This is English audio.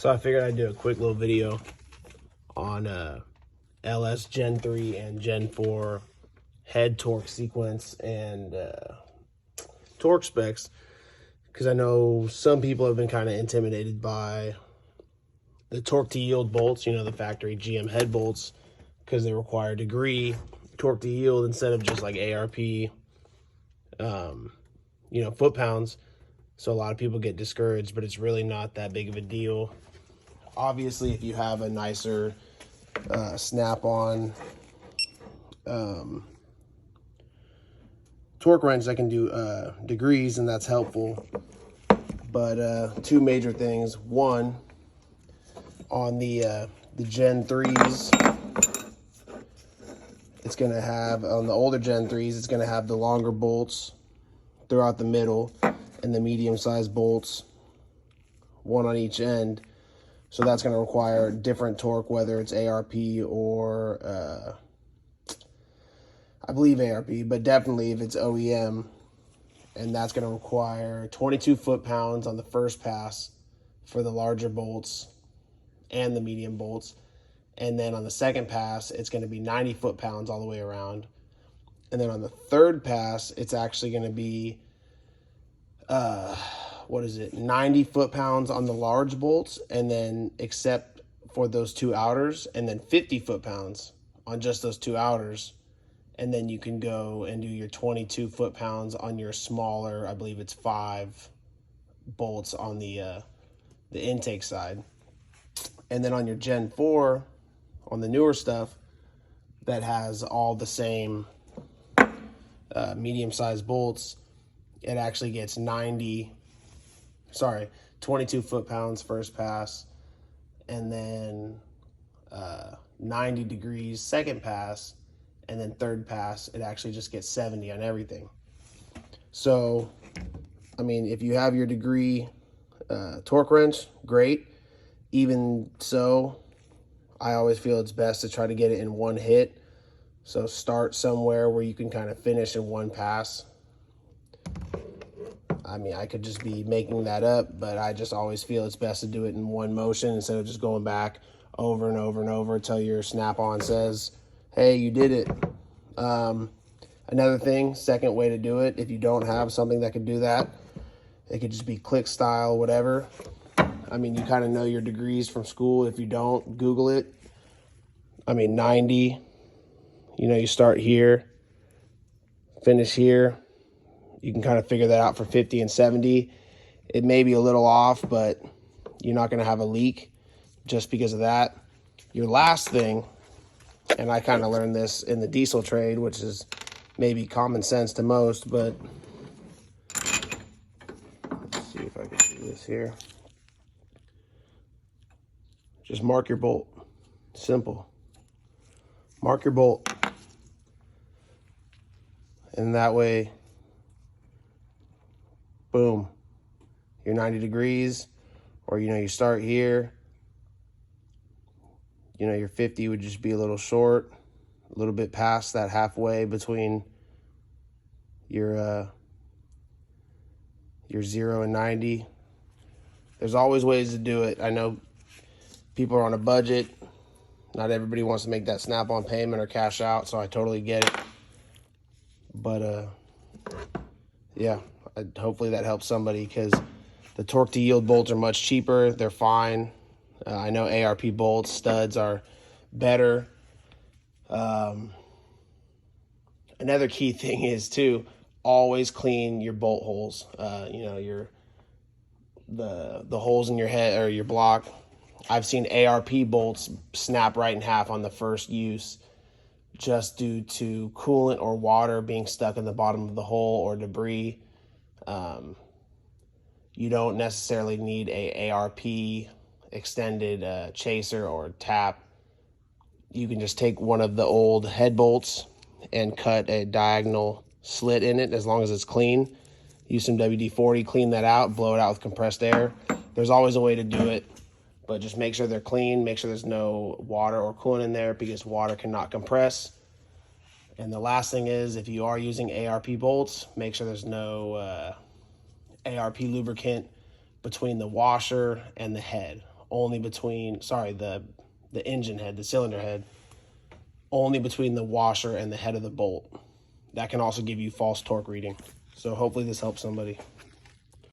So I figured I'd do a quick little video on LS Gen 3 and Gen 4 head torque sequence and torque specs, because I know some people have been kind of intimidated by the torque to yield bolts, you know, the factory GM head bolts, because they require degree torque to yield instead of just like ARP, foot pounds. So a lot of people get discouraged, but it's really not that big of a deal. Obviously, if you have a nicer snap-on torque wrench that can do degrees, and that's helpful. But two major things. One, on the Gen 3s, it's going to have, on the older Gen 3s, it's going to have the longer bolts throughout the middle and the medium-sized bolts, one on each end. So that's going to require different torque, whether it's ARP or, I believe ARP, but definitely if it's OEM. And that's going to require 22 foot-pounds on the first pass for the larger bolts and the medium bolts. And then on the second pass, it's going to be 90 foot-pounds all the way around. And then on the third pass, it's actually going to be 90 foot-pounds on the large bolts, and then except for those two outers, and then 50 foot-pounds on just those two outers. And then you can go and do your 22 foot-pounds on your smaller, I believe it's 5 bolts on the intake side. And then on your Gen 4, on the newer stuff that has all the same medium-sized bolts, it actually gets 22 foot-pounds first pass, and then 90 degrees second pass, and then third pass, it actually just gets 70 on everything. So, I mean, if you have your degree torque wrench, great. Even so, I always feel it's best to try to get it in one hit. So start somewhere where you can kind of finish in one pass. I mean, I could just be making that up, but I just always feel it's best to do it in one motion instead of just going back over and over and over until your snap-on says, hey, you did it. Another thing, second way to do it, if you don't have something that could do that, it could just be click style, whatever. I mean, you kind of know your degrees from school. If you don't, Google it. I mean, 90, you start here, finish here. You can kind of figure that out for 50 and 70. It may be a little off, but you're not going to have a leak just because of that. Your last thing, and I kind of learned this in the diesel trade, which is maybe common sense to most, but let's see if I can do this here. Just mark your bolt. Simple. Mark your bolt. And that way, boom, you're 90 degrees, or, you start here. Your 50 would just be a little short, a little bit past that halfway between your 0 and 90. There's always ways to do it. I know people are on a budget. Not everybody wants to make that snap-on payment or cash out, so I totally get it. But, yeah, hopefully that helps somebody, because the torque to yield bolts are much cheaper. They're fine. I know ARP bolts, studs are better. Another key thing is, too, always clean your bolt holes. The holes in your head or your block. I've seen ARP bolts snap right in half on the first use just due to coolant or water being stuck in the bottom of the hole or debris. You don't necessarily need a ARP extended chaser or tap. You can just take one of the old head bolts and cut a diagonal slit in it as long as it's clean. Use some WD-40, clean that out, blow it out with compressed air. There's always a way to do it, but just make sure they're clean. Make sure there's no water or coolant in there, because water cannot compress. And the last thing is, if you are using ARP bolts, make sure there's no ARP lubricant between the washer and the head. only between, sorry, the engine head, the cylinder head, only between the washer and the head of the bolt. That can also give you false torque reading. So hopefully this helps somebody.